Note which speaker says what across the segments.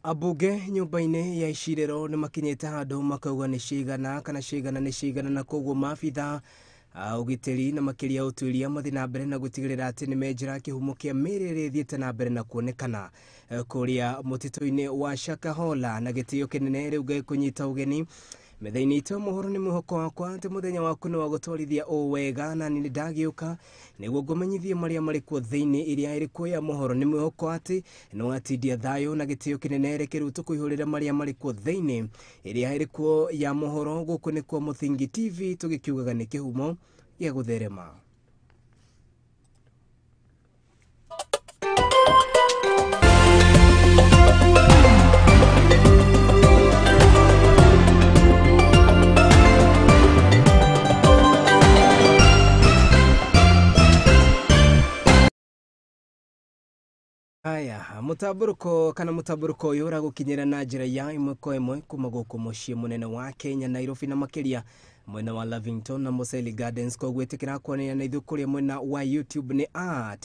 Speaker 1: Abunge nyumba-inĩ ya icirĩro nĩ makinyĩte handũ makauga nĩ cigana na koguo maabitha ugitĩri na makĩria ũtuĩria mathiĩ na mbere na gũtigĩrĩra atĩ nĩ menjera kĩhumo kĩa mĩĩrĩ ĩrĩa ĩthiĩte na mbere na kuonekana kũrĩa mũtitũ-inĩ wa Shakahola, na gĩtĩo kĩnene rĩu gĩkũnyita ũgeni metha-inĩ itũ. Mohoro nĩ mwĩhoko wakwa atĩ mũthenya waku nĩ wa gũtwarithia wega, na nĩ ndagĩũka nĩguo ngũmenyithie marĩa marĩ kuo thĩinĩ iria ĩrĩ kuo ya mohoro. Nĩ mwĩhoko atĩ nĩ watindia thayũ na gĩtĩo kĩnene reke rĩu tũkũihũrĩra marĩa marĩ kuo thĩinĩ iria ĩrĩ kuo ya mohoro. Gũkũ nĩ kuo Muthingi TV, tũgĩkiugaga nĩ kĩhumo gĩa gũtherema. Aya, mũtamburũko ũyũ ũragũkinyĩra na njĩra ya ĩmwe kwa ĩmwe kuma gũkũ mũciĩ mũnene wa Kenya, Nairobi, na makĩria mwena wa Lavington na Museli Gardens. Koguo ĩtĩkĩra kuonania na ithuĩ kũrĩa mwena wa YouTube nĩ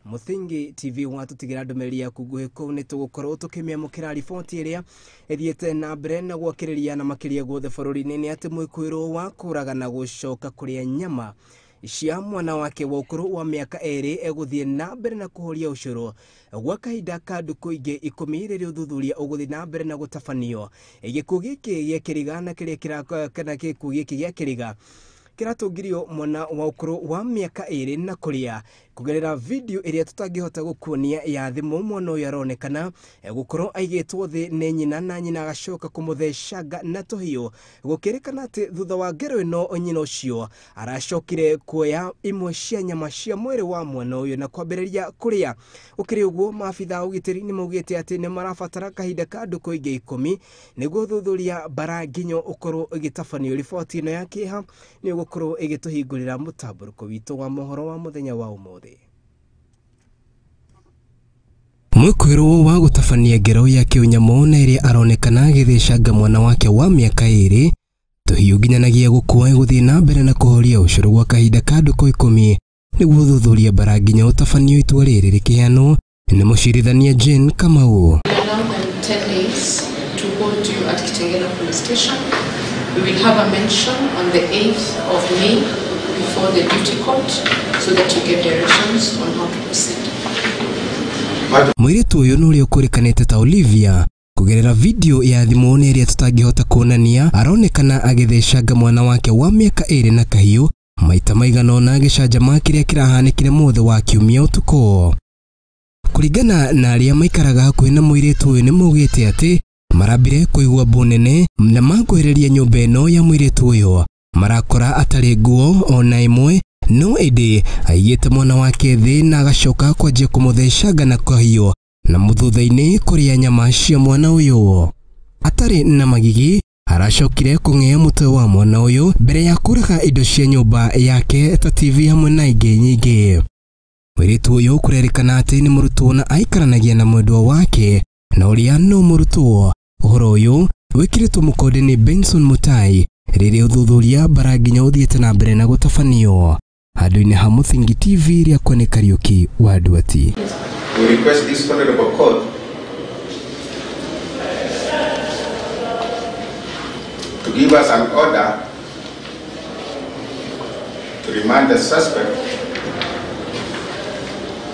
Speaker 1: Muthingi TV. Watũtigĩra ndũmĩrĩri yaku nguhĩ kũu nĩ tũgũkorwo tũkĩmĩamũkĩra riboti ĩrĩa ĩthiĩte na mbere na gwakĩrĩria na makĩria guothe bũrũri-inĩ nĩ atĩ mwĩkũĩrwo wa kũraga na gũcoka kũrĩa nyama cia mwana wake wa ũkũrũ wa mĩaka 2 egũthiĩ na mbere na kũhoria ũcũrũ gwa kahinda ka ndukũ ingĩ 10 rĩrĩa ũthuthuria ũgũthiĩ na mbere na gũtabanio. Gĩkuũ gĩkĩ gĩa kĩriga na kĩrĩa kana gĩkuũ gĩkĩ gĩa kĩriga kĩratũngirio mwana wa ũkũrũ wa mĩaka 2 na kũrĩa kũgerera video ĩrĩa tũtangĩhota gũkuonia ya thimũ. Mwana ũyũ aronekana gũkorwo aigĩtwo thĩ nĩ nyina, na nyina agacoka kũmũthecanga na tũhiũ, gũkĩrĩkana atĩ thutha wa ngero ĩno nyina ũcio aracokire kuoya imwe cia nyama cia mwĩrĩ wa mwana ũyũ na kwambĩrĩria kũrĩa. Ũkĩrĩ ũguo, maabitha ũgitĩri nĩ maugĩte atĩ nĩ marabatara kahinda ka ndukũ ingĩ 10 nĩguo thuthuria baranginyo ũkorwo ĩgĩtabanio. Riboti ĩno ya kĩeha nĩ ũgũkorwo ĩgĩtũhingũrĩra mũtamburũko witũ wa mohoro wa mũthenya wa ũmũthĩ. Mwĩkũĩrwo wa gũtabania ngero ya kĩũnyamũ na ĩrĩa aronekana agĩthecanga mwana wake wa mĩaka 2 tũhiũ nginyanagia gũkua gũthiĩ na mbere na kũhoria ũcũrũ gwa kahinda ka ndukũ 10 nĩguo thuthuria baranginyo ũtabanio. Itua rĩrĩ rĩkĩheanwo nĩ mũcirithania Jane Kamau.
Speaker 2: We will have a mention on the 8th of May before the duty court so that you get directions on how to proceed.
Speaker 1: Mũirĩtu ũyũ nĩ ũrĩa ũkũrĩkanĩte ta Olivia kũgerera video ya thimũ nĩ ĩrĩa tũtangĩhota kuonania, aronekana agĩthecanga mwana wake wa mĩaka 2 na kahiũ maita maigana ũna agĩcanjama kĩrĩa kĩrahanĩkire mothe wa kiumia ũtukũ. Kũringana na arĩa maikaraga hakuhĩ na mũirĩtu ũyũ nĩ maugĩte atĩ marambire kũigua mbu nene na makuhĩrĩria nyũmba ĩno ya mũirĩtu ũyũ marakora atarĩ nguo ona ĩmwe, no ĩndĩ aigĩte mwana wake thĩ na agacoka kwanjia kũmũthecanga na kahiũ na mũthutha-inĩ kũrĩa nyama cia mwana ũyũ. Atarĩ na magigi aracokire kũng'ea mũtwe wa mwana ũyũ mbere ya kũraga indo cia nyũmba yake ta TV hamwe na ingĩ nyingĩ. Mũirĩtu ũyũ kũrerĩkana atĩ nĩ mũrutwo na aikaranagia na mwendwa wake na ũrĩa no mũrutwo. Ũhoro ũyũ wĩkĩrĩtwo mũkonde nĩ Benson Mutai rĩrĩa ũthuthuria baranginyo ũthiĩte na mbere na gũtabanio. Handũ-inĩ ha Muthingi TV rĩakwa nĩ Kariuki wa Nduati.
Speaker 3: We request this honorable court to give us an order to remand the suspect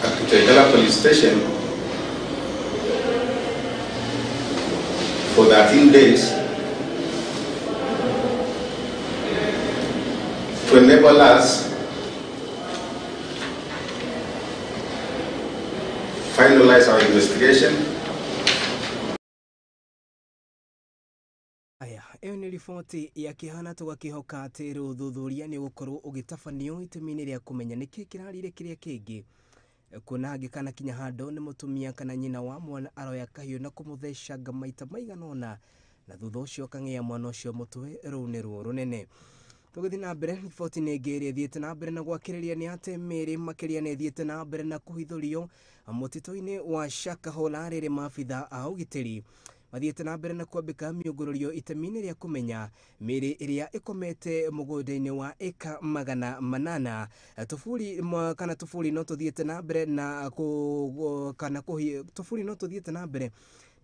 Speaker 3: at Kutengela police station for 13 days to enable us finalize our investigation.
Speaker 1: Aya, ĩyo nĩ riboti ya kĩhana tũgakĩhoka atĩ ũthuthuria nĩ ũgũkorwo ũgĩtabanio itemi-inĩ rĩa kũmenya nĩkĩ kĩrarire kĩrĩa kĩngĩ, kuona angĩkana kinya handũ nĩ mũtumia kana nyina wa mwana aroya kahiũ na kũmũthecanga maita maigana ũna na thutha ũcio akang'ea mwana ũcio mũtwe. Rũu nĩ ruo rũnene. Tũgĩthiĩ na mbere, riboti nĩ ĩngĩ ĩrĩa ĩthiĩte na mbere na gwakĩrĩria nĩ atĩ mĩĩrĩ makĩria nĩ ĩthiĩte na mbere na kũhithũrio mũtitũ-inĩ wa Shakahola rĩrĩa maabitha a ũgitĩri mathiĩte na mbere na kwambĩka mĩũngũrũrio itemi-inĩ rĩa kũmenya mĩĩrĩ ĩrĩa ĩkomete mũgũnda-inĩ wa eka 800. Tũburi no tũthiĩte na mbere na tũburi no tũthiĩte na mbere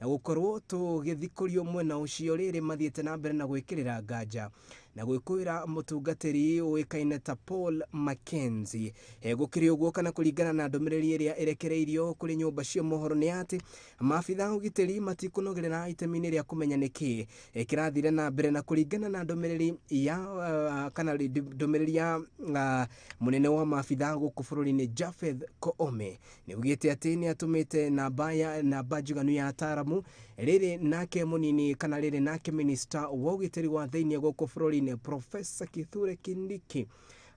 Speaker 1: na gukorwo tugithikurio mwena ucio riri mathiete na mbere na gwikirira nganja na gwikuira mutungatiri uikaine ta Paul Mackenzie gukiri uguo kana kuringana na ndomereri iria erekereirio kuri nyumba cia mohoro ni ati maabitha ugitiri matikunogerera itemi ria kumenya niki kirathire na mbere na kuringana na ndomereri ya kana ndomereri ya munene wa maabitha guku bururi-ini Japheth Koome ni ugite ati ni atumite na bajuganu ya ataramu riri nake munini kana riri nake minister wa ugitiri wa thainia guku bururi-ini Professor Kithure Kindiki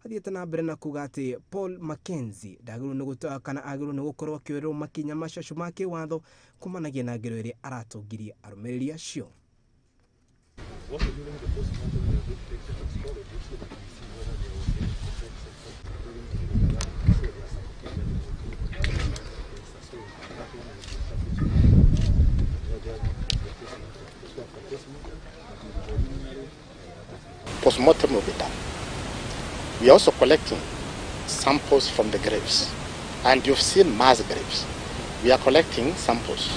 Speaker 1: athiete na mbere na kuga ati Paul Mackenzie ndagirwo ni gutaka kana agirwo ni gukorwo akiwerwo makinya macacũ make watho kumanagia na ngero iri aratongirie arumereri acio.
Speaker 4: Postmortem will be done. We are also collecting samples from the graves, and you've seen mass graves. We are collecting samples.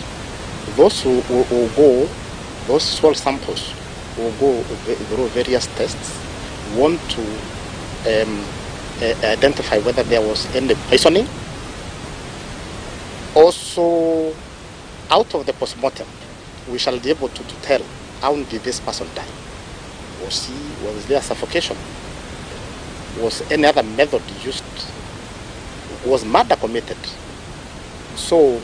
Speaker 4: Those who will go, those soil samples will go through various tests. We want to identify whether there was any poisoning. Also, out of the postmortem, we shall be able to tell how did this person die. Was there suffocation? Was any other method used? Was murder committed? So,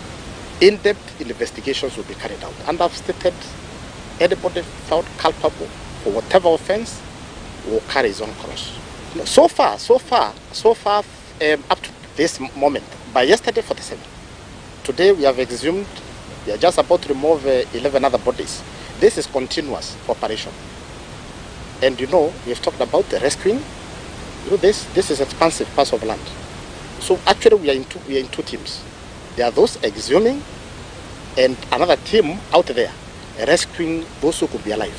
Speaker 4: in-depth investigations will be carried out. And I've stated, anybody found culpable for whatever offense will carry his own cross. So far, up to this moment, by yesterday 47, today we have exhumed, we are just about to remove 11 other bodies. This is continuous operation. And you know, we've talked about the rescuing. You know, this is an expansive part of land. So actually we are in two teams. There are those exhuming and another team out there rescuing those who could be alive.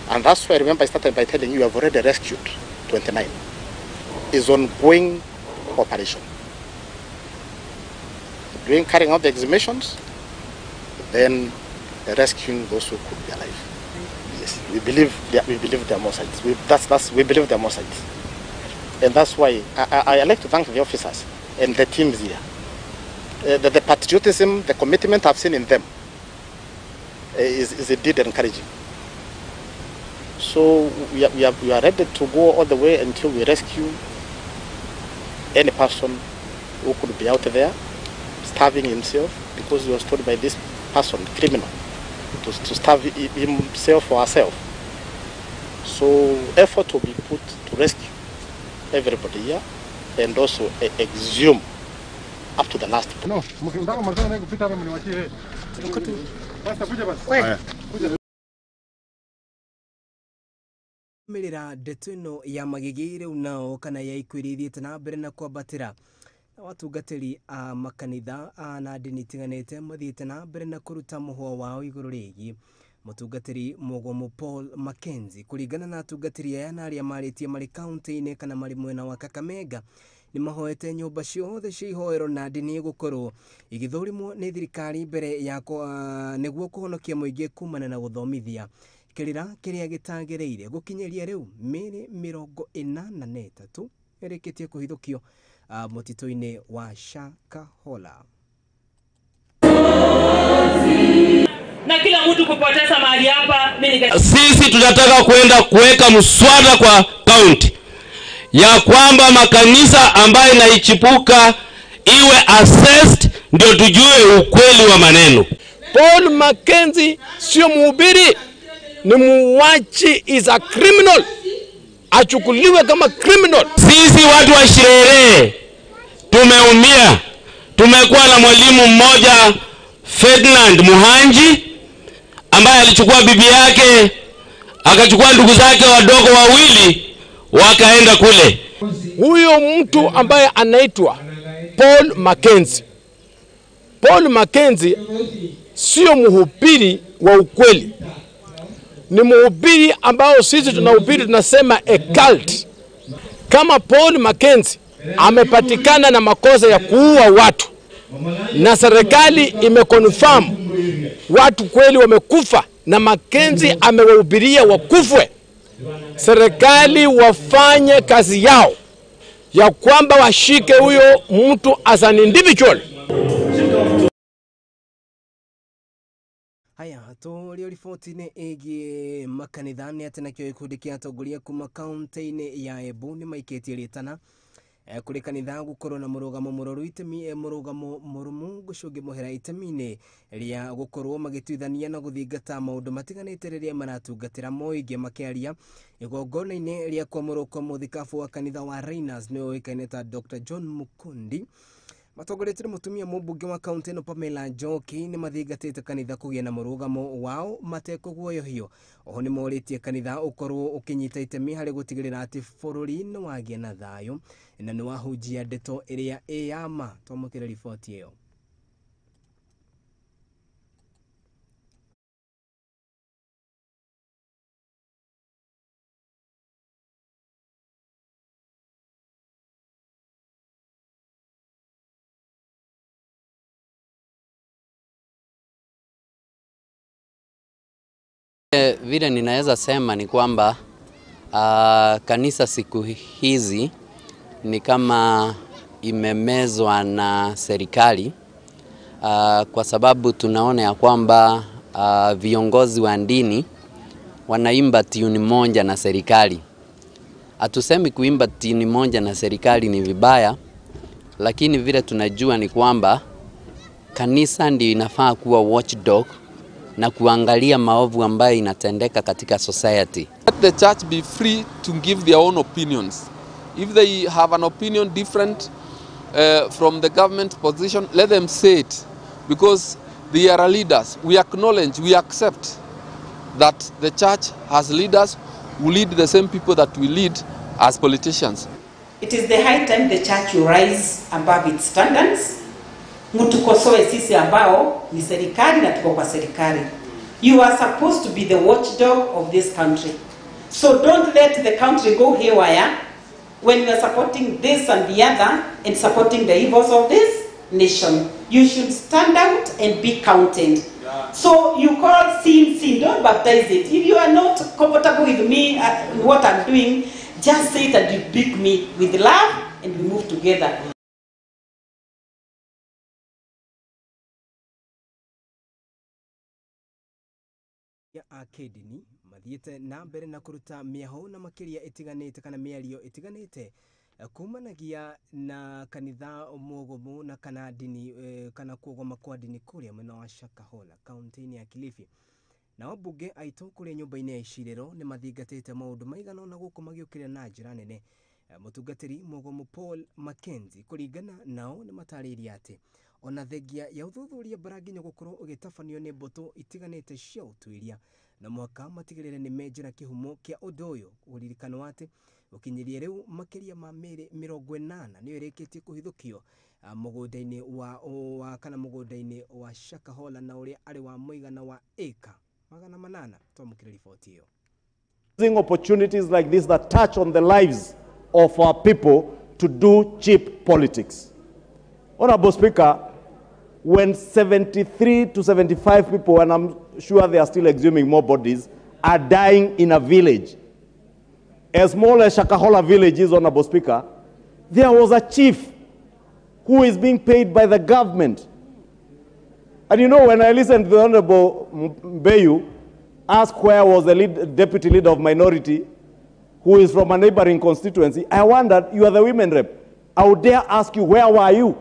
Speaker 4: And that's why I remember I started by telling you, have already rescued 29. It's ongoing operation. Carrying out the exhumations, then rescuing those who could be alive. Yes, we believe there are more sites. We believe there are more sites. And that's why I like to thank the officers and the teams here. The patriotism, the commitment I've seen in them is indeed encouraging. So we are ready to go all the way until we rescue any person who could be out there starving himself because he was told by this person, criminal, to starve himself or herself. So effort will be put to rescue everybody here and also exhume up to the last. No.
Speaker 1: Mirira ndeto ino ya magigire unao kana ya ikwirithite na mbere na kwambatira watungatiri a makanitha na ndini tiganite mathiite na mbere na kuruta muhwa wao iguru rigi mutungatiri Mugomo Paul Mackenzie kuringana na atungatiri aya na aria maritie mari county-ini kana mari mwena wa Kakamega ni mahoete nyumba ciothe cia ihoero na ndini gukorwo igithurimwo ni thirikari mbere ya niguo kuhonokia muingi kumana na guthomithia kirira kiria gitagereire gukinyeria riu miri 43 ereketie kuhithukio mutito-ini wa Shakahola.
Speaker 5: Na kila mtu kupoteza mahali hapa.
Speaker 6: Sisi tunataka kwenda kuweka mswada kwa county ya kwamba makanisa ambayo inaichipuka iwe assessed ndio tujue ukweli wa maneno.
Speaker 7: Paul Mackenzie sio mhubiri, ni muuaji, is a criminal. Achukuliwe kama criminal.
Speaker 6: Sisi watu wa Shirere tumeumia. Tumekuwa na mwalimu mmoja Ferdinand Muhanji ambaye alichukua bibi yake akachukua ndugu zake wadogo wawili wakaenda kule.
Speaker 7: Huyo mtu ambaye anaitwa Paul Mackenzie. Paul Mackenzie sio mhubiri wa ukweli. Ni mhubiri ambao sisi tunahubiri tunasema a cult. Kama Paul Mackenzie amepatikana na makosa ya kuua watu na serikali imeconfirm watu kweli wamekufa na Mackenzie amewahubiria wakufwe. Serikali wafanye kazi yao ya kwamba washike huyo mtu as an individual.
Speaker 1: Haya, tũrĩ riboti-inĩ ĩgiĩ makanitha nĩ atĩ nakĩo gĩkundi kĩa atongoria kuma kaunti-inĩ ya Embu nĩ maikĩtie rĩtana kũrĩ kanitha gũkorwo na mũrũgamo mũrũrũ itemi mũrũgamo mũrũmu gũcũngĩmũhera itemi-inĩ rĩa gũkorwo magĩtuithania na gũthingata maũndũ matiganĩte rĩrĩa maratungatĩra mũingĩ makĩaria igongona-inĩ rĩa kwamũrwo kwa mũthikabu wa kanitha wa Reiners nĩ ũĩkaine ta Dr. John Mukundi. Matongoretire mũtumia mũmbunge wa kaunti ĩno Pamela Njoki nĩ mathingatĩte kanitha kũgĩa na mũrũgamo wao matekũguoyohio. Oho nĩ morĩtie kanitha ũkorwo ũkĩnyita itemi harĩ gũtigĩrĩra atĩ bũrũri nĩ wagĩa na thayũ na nĩ wahunjia ndeto ĩrĩa ĩyama. Twamũkĩre riboti ĩyo.
Speaker 8: Vile ninaweza sema ni kwamba kanisa siku hizi ni kama imemezwa na serikali, kwa sababu tunaona ya kwamba viongozi wa dini wanaimba tune moja na serikali. Hatusemi kuimba tune moja na serikali ni vibaya, lakini vile tunajua ni kwamba kanisa ndio inafaa kuwa watchdog na kuangalia maovu ambayo inatendeka katika society.
Speaker 9: Let the church be free to give their own opinions. If they have an opinion different from the government position, let them say it, because they are leaders. We acknowledge, we accept that the church has leaders who lead the same people that we lead as politicians.
Speaker 10: It is the high time the church will rise above its standards. Mtukosoe sisi ambao ni serikali na tuko kwa serikali. You are supposed to be the watchdog of this country. So don't let the country go haywire when you are supporting this and the other and supporting the evils of this nation. You should stand out and be counted. So you call sin, sin, don't baptize it. If you are not comfortable with me, what I'm doing, just say it and rebuke me with love and we move together.
Speaker 1: Akedini mathiĩte na mbere na kũruta mĩaho na makĩria ĩtiganĩte kana mĩario ĩtiganĩte kumanagia na kanitha mũgomo na kana dini kana kũgoma kwa dini kũrĩa mwena wa Shakahola kaunti-inĩ ya Kilifi. Na wabunge aitũ kũrĩa nyũmba-inĩ ya icirĩro nĩ mathingatĩte maũndũ maigana ũna gũkũ magĩũkĩrĩra na njĩra nene mũtungatĩri mũgomo Paul Mackenzie. Kũringana nao nĩ matarĩirie atĩ ona thengia ya ũthuthuria baranginya gũkorwo ũgĩtabanio nĩ mbũtũ itiganĩte cia ũtuĩria na mwaka matigĩrĩre nĩ menjera kĩhumo kĩa ũndũ ũyũ. Ũririkano atĩ ũkinyĩria rĩu makĩria ma mĩĩrĩ 80 nĩ ĩrĩkĩtie kũhithũkio mũgũnda-inĩ mũgũnda-inĩ wa Shakahola na ũrĩa arĩ wa mũigana wa eka 800. Twamũkĩre riboti ĩyo.
Speaker 11: Using opportunities like this that touch on the lives of our people to do cheap politics. Honorable Speaker, when 73 to 75 people, and I'm sure they are still exhuming more bodies, are dying in a village, as small as Shakahola village is, Honorable Speaker, there was a chief who is being paid by the government. And you know, when I listened to the Honorable Mbeyu ask where was the deputy leader of minority, who is from a neighboring constituency, I wondered, you are the women rep. I would dare ask you, where were you?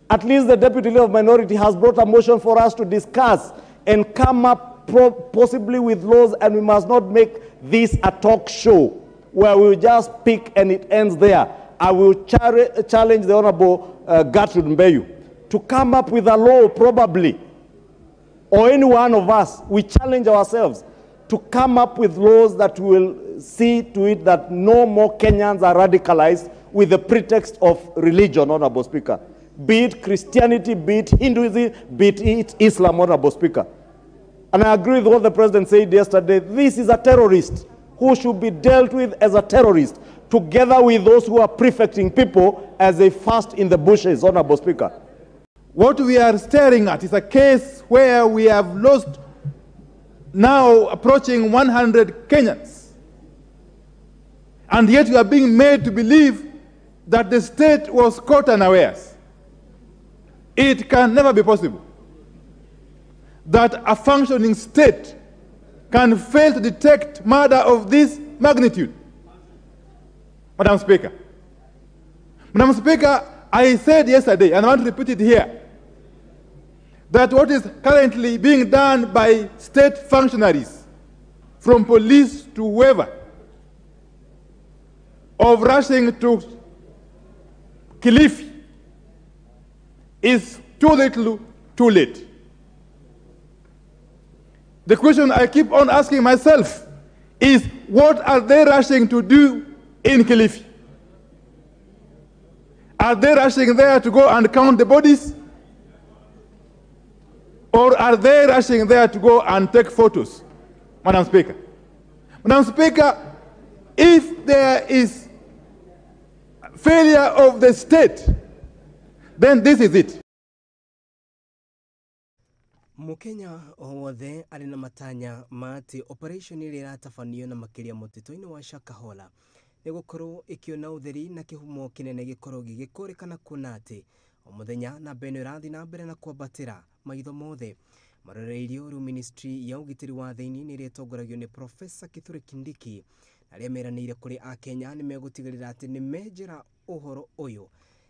Speaker 11: At least the deputy leader of minority has brought a motion for us to discuss and come up possibly with laws, and we must not make this a talk show where we will just pick and it ends there. I will challenge the Honorable Gertrude Mbeyu to come up with a law probably, or any one of us, we challenge ourselves to come up with laws that will see to it that no more Kenyans are radicalized with the pretext of religion, Honorable Speaker. Be it Christianity, be it Hinduism, be it Islam, Honorable Speaker. And I agree with what the President said yesterday. This is a terrorist who should be dealt with as a terrorist, together with those who are prefecting people as they fast in the bushes, Honorable Speaker.
Speaker 12: What we are staring at is a case where we have lost now approaching 100 Kenyans. And yet you are being made to believe that the state was caught unawares. It can never be possible that a functioning state can fail to detect murder of this magnitude. Madam Speaker. Madam Speaker, I said yesterday, and I want to repeat it here, that what is currently being done by state functionaries, from police to whoever, of rushing to Kilifi, is too little, too late. The question I keep on asking myself is, what are they rushing to do in Kilifi? Are they rushing there to go and count the bodies? Or are they rushing there to go and take photos? Madam Speaker. Madam Speaker, if there is failure of the state, then this is it.
Speaker 1: Mukenya wothe ari na matanya mati operation ile iratafanio na makiria mutito-ini wa Shakahola ni gukorwo ikiona utheri na kihumo kinene gikorwo gigikorikana kunati omuthenya na beno irathi na mbere na kwambatira maitho mothe maroreirio ru ministry ya ugitiri wa thiini ni retongoragio ni Professor Kithure Kindiki na remeranire kuri a Kenya ni megutigarira ati ni mejera uhoro uyu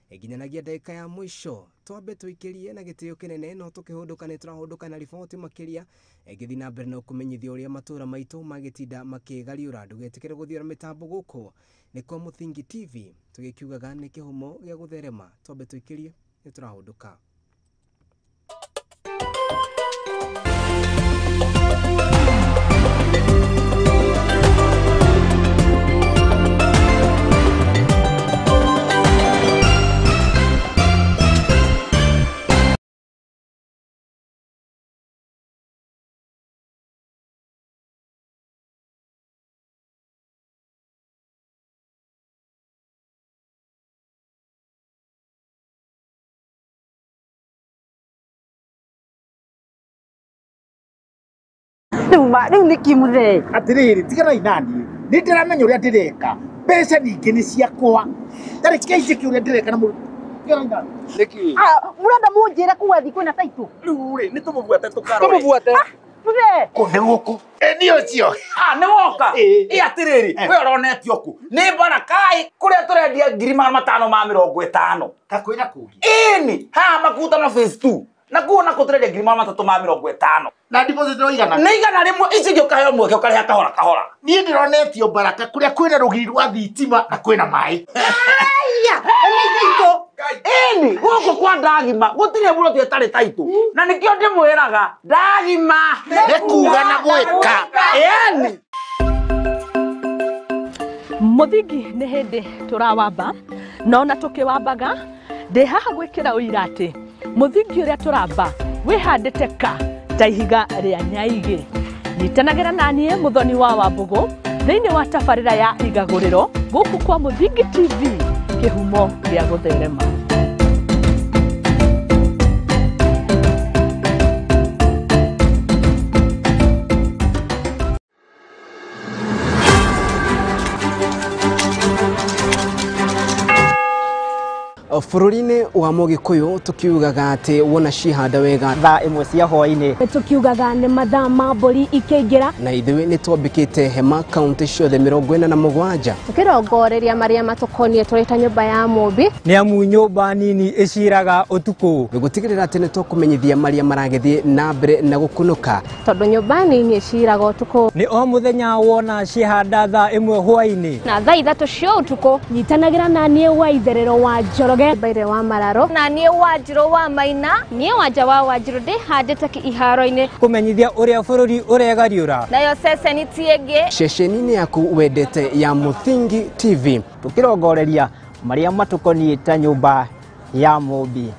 Speaker 1: eginyanagia dakika ya mwisho twambe tuikirie na gitio kinene no tukihunduka ni turahuduka na riboti makiria egithi na mbere no kumenyithia uria matura maitu magitinda makigariura ndugetikire guthiora mitambo guku ni kwa Muthingi TV tugikiugaga ni kihumo gia gutherema twambe tuikirie ni turahuduka.
Speaker 13: Riu niki muthe atiriri tigana inani ni ndiramenya uria ndireka mbeca ningi ni ciakwa tari keice ki uria ndireka na mu tigana inani niki murenda munjira kuwa thiku na taitu riu ri ni tumubuate muthe ko ne guku ni ocio ni woka atiriri we uronetio ku ni barakai kuria turendia 550 kakwira kugi ni ha makuta na phase 2 na kuona ko turendia 350 na deposit no igana ni igana rimwe ici gyo kahe mweke ukareha kahora ni ndironetio baraka kuria kwina rugiri rwa thitima na kwina mai aya nito ni goko kwa ndagima gutire buro tie tari taitu na nikio ndimwiraga ndagima nikuga na gweka ni
Speaker 14: Muthingi ni hindi turawamba nona tukiwambaga ndi haha gwikira uirati Muthingi uria turamba wihandite ka taihiga ria nyaigi nitanagira nanie muthoni wa Wambugu thiini wa tabarira ya igaguriro guku kwa Muthingi TV kihumo gia gutherema.
Speaker 1: Fururine wa Mogikuyu tukiugaga ati wona cihanda wega
Speaker 15: thaa imwe cia hwaini
Speaker 16: tukiugaga ni mathaa ma mburi ikiingira
Speaker 1: na ithuĩ ni twambikite hema kaunti ciothe 47
Speaker 16: tukirongoreria maria matukonie turita nyumba ya mumbi
Speaker 15: ni amu nyumba nini iciraga utuku
Speaker 1: gutigirira ati ni twakumenyithia maria maragethie na mbere na gukunuka
Speaker 16: tondu nyumba nini iciraga utuku
Speaker 15: ni o muthenya wona cihanda thaa imwe hwaini
Speaker 16: na thaa 3 cia utuku nyitanagira na nie wa itherero wa Njoroge Baire wa Mararo na nie wa Njiro wa Maina nie wanja wa Wanjiru ndi handite ki iharo-ini
Speaker 15: kumenyithia uria bururi uregariura
Speaker 16: nayo ceceni tienge
Speaker 1: ceceni yaku wendete ya Muthingi TV
Speaker 15: tukirongoreria maria matukonie ta nyumba ya mumbi.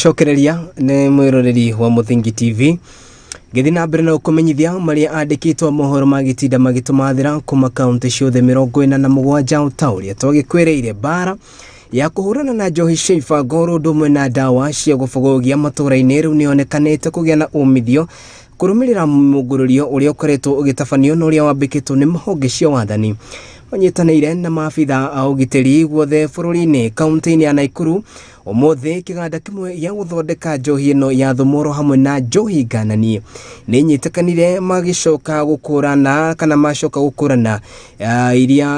Speaker 1: Cokereria nĩ mwĩroreri wa Muthingi TV gĩthiĩ na mbere na ũkũmenyithia marĩa andĩkĩtwo mohoro magĩtinda magĩtũmathĩra kuma kaunti ciothe 47 ũtaũria twagĩkwĩrĩire bara ya kũhũrana na njohi cia ibango ũndũ na ndawa cia gũbogũgia matũũra-inĩ rĩu nĩonekanĩte kũgĩa na umithio kũrũmĩrĩra mũgũrũrio ũrĩa ũkoretwo ũgĩtabanio na ũrĩa wambĩkĩtwo nĩ mahonge cia wathani manyitanĩire na maabitha a ũgitĩri guothe bũrũri-inĩ kaunti-inĩ ya Naikuru. Ũmũthĩ kĩganda kĩmwe gĩa gũthondeka njohi ĩno ya thomoro hamwe na njohi ngananie nĩnyitĩkanire magĩcoka gũkũrana kana macoka gũkũrana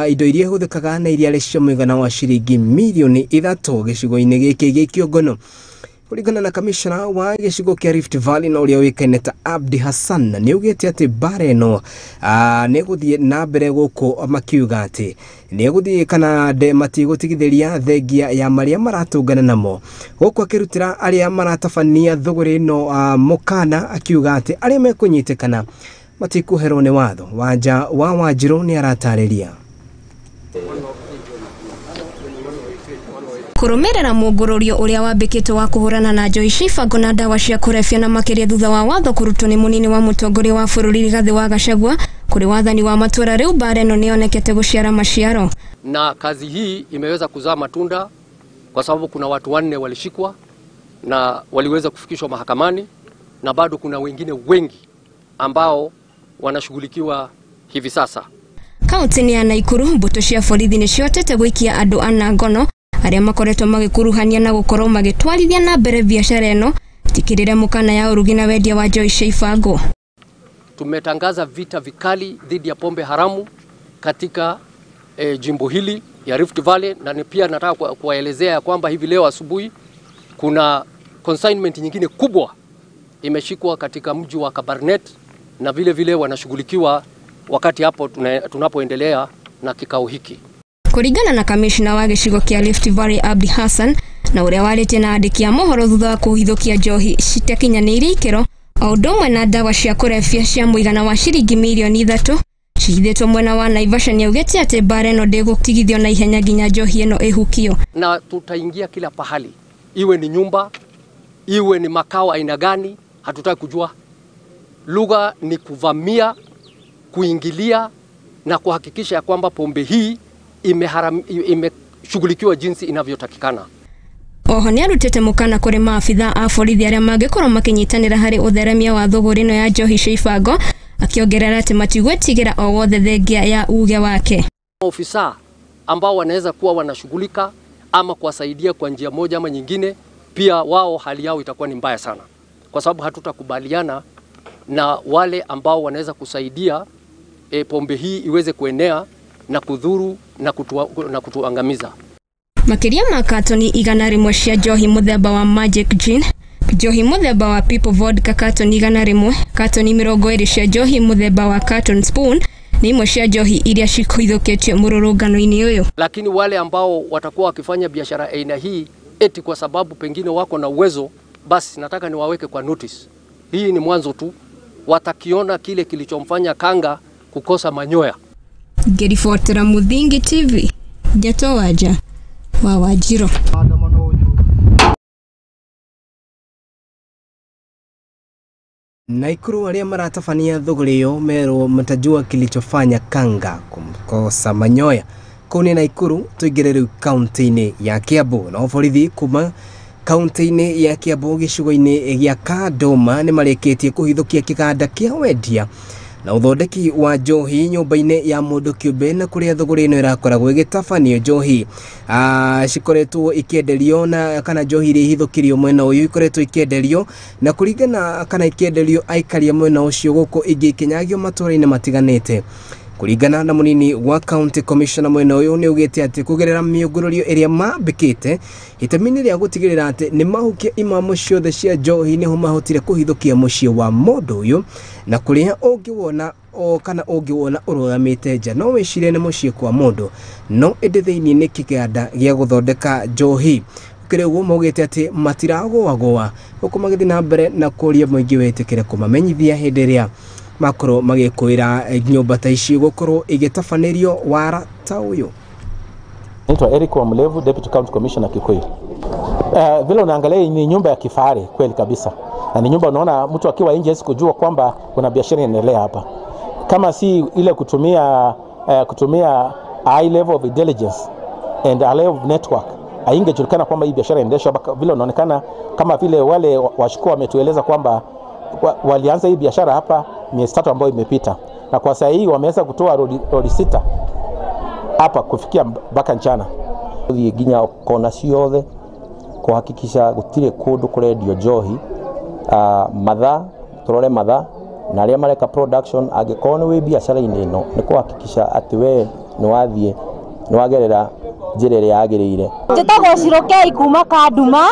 Speaker 1: indo iria hũthĩkaga na iria cia mũigana wa ciringi milioni 3 gĩcigo-inĩ gĩkĩ gĩ Kĩongono. Kũringana na kamishna wa gĩcigo kĩa Rift Valley na ũrĩa wĩkaine ta Abdi Hassan nĩaugĩte atĩ bara ĩno nĩgũthiĩ na mbere gũkũ makiuga atĩ nĩgũthiĩ kana matigũtigithĩria thengia ya marĩa maratũngana namo gũkũ akĩrutĩra arĩa maratabania thũgũrĩ ĩno mũkana akiuga atĩ arĩa mekũnyitĩkana matikũherwo nĩ watho. Wanja wa Wanjirũ nĩ aratarĩria.
Speaker 16: Kũrũmĩrĩra mũngũrũrio ũrĩa wambĩkĩtwo wa kũhũrana na njohi cia ibango na ndawa cia kũrebia na makĩria thutha wa watho kũrutwo nĩ mũnini wa mũtongoria wa bũrũri Rigathĩ wa Gachagua kũrĩ wathani wa matũũra rĩu bara ĩno nĩonekete gũciara maciaro.
Speaker 17: Na kazi hii imeweza kuzaa matunda kwa sababu kuna watu 4 walishikwa na waliweza kufikishwa mahakamani na bado kuna wengine wengi ambao wanashughulikiwa hivi sasa.
Speaker 16: Kaunti ya Naikuru mbũtũ cia borithi nĩciotete gũikia andũ ana ngono arĩa makoretwo magĩkuruhania na gũkorwo magĩtwarithia na mbere biashara ĩno tikirire mukana ya urugi na wendia wa njohi cia ibango.
Speaker 17: Tumetangaza vita vikali dhidi ya pombe haramu katika jimbo hili ya Rift Valley, na pia nataka kuwaelezea kwamba hivi leo asubuhi kuna consignment nyingine kubwa imeshikwa katika mji wa Kabarnet na vile vile wanashughulikiwa wakati hapo tunapoendelea na kikao hiki.
Speaker 16: Kũringana na kamishna wa gĩcigo kĩa Rift Valley Abdi Hassan na ũrĩa warĩtie na andĩki a mohoro thutha wa kũhithũkia njohi citakinyanĩire ikĩro o ũndũ ũmwe na ndawa cia kũrebia cia mũigana wa ciringi milioni 3 cihithĩtwo mwena wa Naivasha nĩaugĩte atĩ bara ĩno ndĩgũtigithio na ihenya nginya njohi ĩno ĩhukio.
Speaker 17: Na tutaingia kila pahali, iwe ni nyumba, iwe ni makao aina gani, hatutaki kujua. Lugha ni kuvamia, kuingilia na kuhakikisha ya kwamba pombe hii imeshughulikiwa jinsi inavyotakikana.
Speaker 16: Oho nĩarutĩte mũkana kũrĩ maabitha a borithi arĩa mangĩkorwo makinyitanĩra harĩ ũtheremia wa thũgũrĩ ĩno ya njohi cia ibango, akiongerera atĩ matigwĩtigĩra o wothe thengia ya uge wake.
Speaker 17: Ofisa ambao wanaweza kuwa wanashughulika ama kuwasaidia kwa njia moja ama nyingine, pia wao hali yao itakuwa ni mbaya sana, kwa sababu hatutakubaliana na wale ambao wanaweza kusaidia pombe hii iweze kuenea na kudhuru na kutuangamiza.
Speaker 16: Makiria ma katoni 100 cia njohi muthemba wa Magic Gin, njohi muthemba wa People Vodka katoni 100, katoni 20 cia njohi muthemba wa Carton Spoon ni imwe cia njohi iria cikuithũkĩtio mũrũrũngano-inĩ ũyũ.
Speaker 17: Lakini wale ambao watakuwa wakifanya biashara aina hii eti kwa sababu pengine wako na uwezo, basi nataka niwaweke kwa notice. Hii ni mwanzo tu, watakiona kile kilichomfanya kanga kukosa manyoya.
Speaker 16: Ngĩribotera Muthingi TV, Ndeto Wanja wa Wanjirũ.
Speaker 1: Naikuru arĩa maratabania thũgũrĩ ĩyo merwo mtajua kilichofanya kanga kumkosa manyoya. Kũu nĩ Naikuru, tũingĩre rĩu kaunti-inĩ ya Kiambu. Na borithi kuma kaunti-inĩ ya Kiambu gĩcigo-inĩ gĩa Kandoma nĩ marĩkĩtie kũhithũkia kĩganda kĩa wendia na uthondeki wa njohi nyũmba-inĩ ya mũndũ kĩũmbe na kũrĩa thũgũrĩ ĩno ĩrakoragwo ĩgĩtabanio njohi cikoretwo ikĩenderio na kana njohi iria ihithũkĩrio mwena ũyũ ikoretwo ikĩenderio na kũringana kana ikĩenderio aikaria mwena ũcio gũkũ igĩkinyagio matũũra-inĩ matiganĩte. Kũringana na mũnini wa county commissioner mwena ũyũ nĩaugĩte atĩ kũgerera mĩũngũrũrio ĩrĩa mambĩkĩte itemi-inĩ rĩa gũtigĩrĩra atĩ nĩ mahukia imamu ciothe cia njohi nĩho mahotire kũhithũkia mũciĩ wa mũndũ ũyũ na kũrĩa ũngĩwona kana ũngĩwona ũrũgamĩte nja no wĩcirie nĩ mũciĩ kwa mũndũ no ĩndĩ thĩinĩ nĩ kĩganda gĩa gũthondeka njohi. Kĩrĩ ũguo maugĩte atĩ matiragũagũa gũkũ magĩthiĩ na mbere na kũria mũingĩ wĩtĩkĩre kũmamenyithia hĩndĩ ĩrĩa makorwo magĩkwĩra nyũmba ta ici gũkorwo igĩtabanĩrio wara ta ũyũ.
Speaker 18: Naitwa Eric Wamlevu, Deputy County Commissioner Kikuyu. Vile unaangalia ni nyumba ya kifahari kweli kabisa. Na ni nyumba unaona mtu akiwa nje hawezi kujua kwamba kuna biashara inaendelea hapa. Kama si ile kutumia high level of intelligence and a level of network, haingejulikana kwamba hii biashara inaendeshwa. Vile unaonekana kama vile wale washukua wametueleza kwamba walianza hii biashara hapa miezi 3 ambayo imepita, na kwa sasa hii wameweza kutoa rodi 6 hapa kufikia mpaka mchana.
Speaker 19: Ginya kona ciothe kuhakikisha gutire kundu kurendio njohi matha turore matha na aria mareka production agikona we biashara-ini ino ni kuhakikisha ati we ni wagerera njira iria yagirire.
Speaker 20: Njitagwo Cirokei kuma Kanduma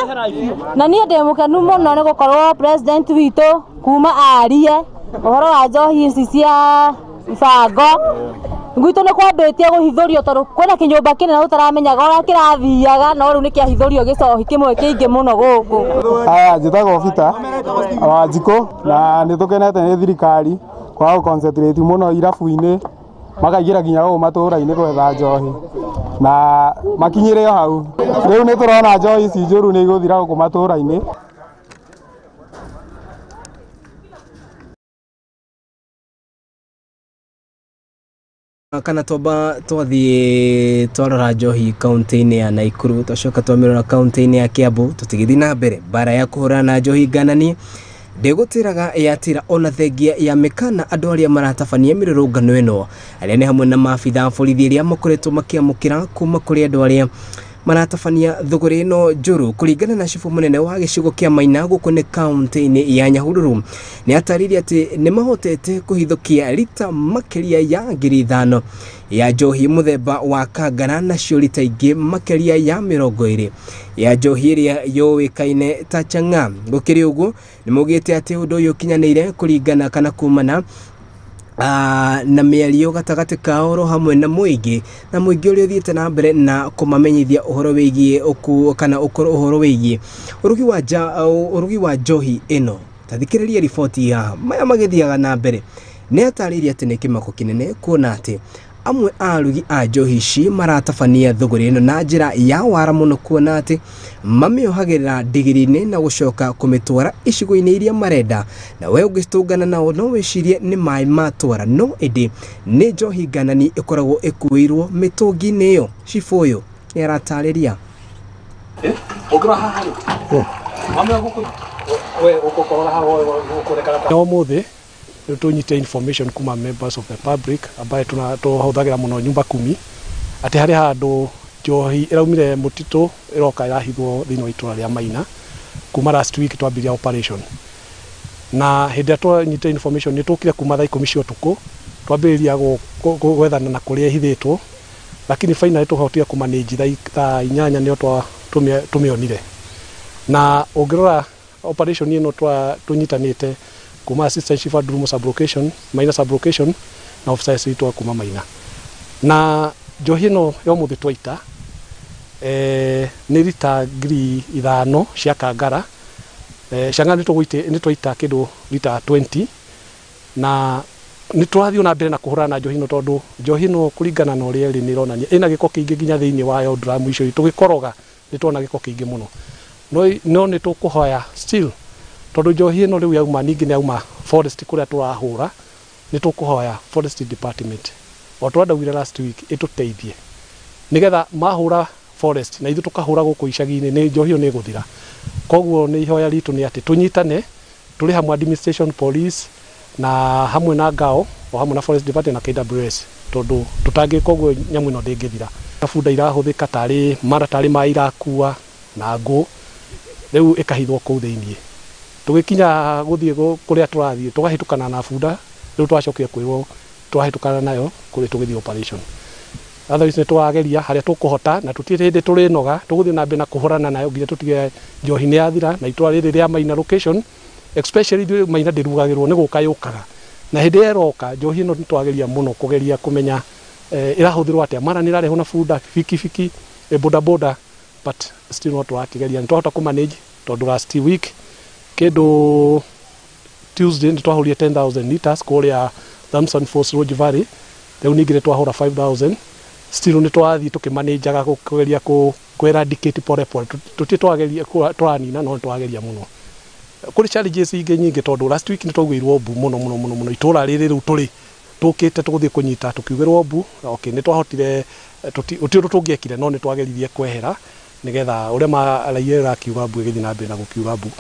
Speaker 20: na nie ndi mukenu muno ni gukorwo president witu kuma arie uhoro wa njohi ici cia ibango Ngwito nä kwambätie gå hithorio tondå kwäna kä nyå mba kä nene å taramenyaga å rä a kä rathiaga no rä u nä kä ahithorio gä cohi kä mwe kä ingä må no gå kå.
Speaker 21: Njätagwo Bita wa Njikå na nä tå kenete nä thirikari kwaga gå concentrate må no irabu-inä makaingä ra nginya gå matå ra-inä gwetha njohi na makinyä re o hau rä u nä tå rona njohi ici njå ru nä igå thira gå kå matå ra-inä.
Speaker 1: Kana toba twathie twarora njohi kaunti-inĩ ya Naikuru twacoka twamirora kaunti-inĩ ya Kiambu tutigithi na mbere bara ya kuhurana njohi nganani ndegutiraga yatira ona thengia ya mekana andu aria maratabania mirurungano ino aria ni hamwe na maabitha borithi aria makoretwo makiamukira kuma kuri andu aria maratabania thuguri ino njuru kuringana na cibu munene wa gicigo kia Maina guku ni kaunti-inĩ ya Nyahururu ni ataririe ati ni mahotete kuhithukia lita makiria ya 5,000 ya njohi muthemba wa kangara na ciorita ingi makiria ya 20 ya njohi iria yoikaine ta changa. Gukiri uguo ni mugite ati undu uyu kinyanire kuringana kana kumana na miario gatagati kao hamwe na muingi uria uthiete na mbere na kumamenyithia uhoro wigie kana uhoro wigie urugi wa njohi ino. Tathikiriria riboti ya maya magithiaga na mbere ni ataririe ati ni kimako kinene kuona ati amwe arugi a njohi ici maratabania thuguri ino na njira ya wara muno kuona ati mamiohagirira digiri-ini na gucoka kumitwara icigo-ini iria marenda na we ugitungana nao no wicirie ni mai matwara no indi ni njohi nganani ikoragwo ikuirwo mitungi-ini iyo. Cibu uyu ni aratariria
Speaker 21: umuthi tunyite information kuma members of the public ambaye tuhuthagira muno nyumba 10 ati hari handu njohi iraumire mutitu iroka irahithwo thiini wa itura ria Maina kuma last week twambiria operation na hindi tunyite information ni tukire kuma thaa 10 cia utuku twambiriria gwethana na kuria ihithitwo lakini finally tuhotire kumanage thaa 8 nio tumionire na ungirora operation ino tunyitanite kuma assistant chief Durumo sublocation Maina sublocation na officers itwa kuma Maina na njohi ino yo muthi twaita ni lita 5,000 cia kangara canga ni twaita kindu lita 20 na ni turathio na mbere na kuhurana njohi ino tondu njohi ino kuringana na uria ri ni ronania ina giko kiingi nginya thiini wayo drum icio tugikoroga ni tuona giko kiingi muno no ni tukuhoya still tondu njohi ino riu yauma ningi ni yauma forest kuria turahura ni tukuhoya forest department watwandawire last week ituteithie nigetha mahura forest na ithu tukahura guku icagi-ini ni njohi ni guthira. Koguo ni ihoya ritu ni ati tunyitane turi hamwe administration police na hamwe na ngao o hamwe na forest department na KWS tondu tutangi koguo nyamu ino ndingithira. Bunda irahuthika tari maratari ma irakua na ngo riu ikahithwo kuu thiini tugikinya guthie kuria turathie tugahitukana na bunda riu twacokia kwirwo twahitukana nayo kuri tugithie operation otherwise twageria haria tukuhota na tutire hindi turi noga tuguthie na mbere na kuhurana nayo nginya tutige njohi ni yathira na itwa riri ria Maina location especially Maina ndirugagirwo ni gukayukaga na hindi eroka njohi no twageria muno kugeria kumenya irahuthirwo atia mara ni rareho na bunda fiki boda but still not wakigeria twahota ku manage tondu last week kindu Tuesday ni twahuria 10,000 liters kuria Thompson Force Road Valley riu ningire twahura 5,000 still ni twathi tukimanajaga kugeria ku eradicate pole pole tutitwageria twanina no twageria muno kuri challenges ingi nyingi tondu last week ni twagwirwo mbu muno itura riri riu turi tukite tuguthie kunyita tukiugirwo mbu okay ni twahotire utio tungiekire no ni twageririe kwehera nigetha uria maraiyera kiuga mbu githi na mbere na gukiuga mbu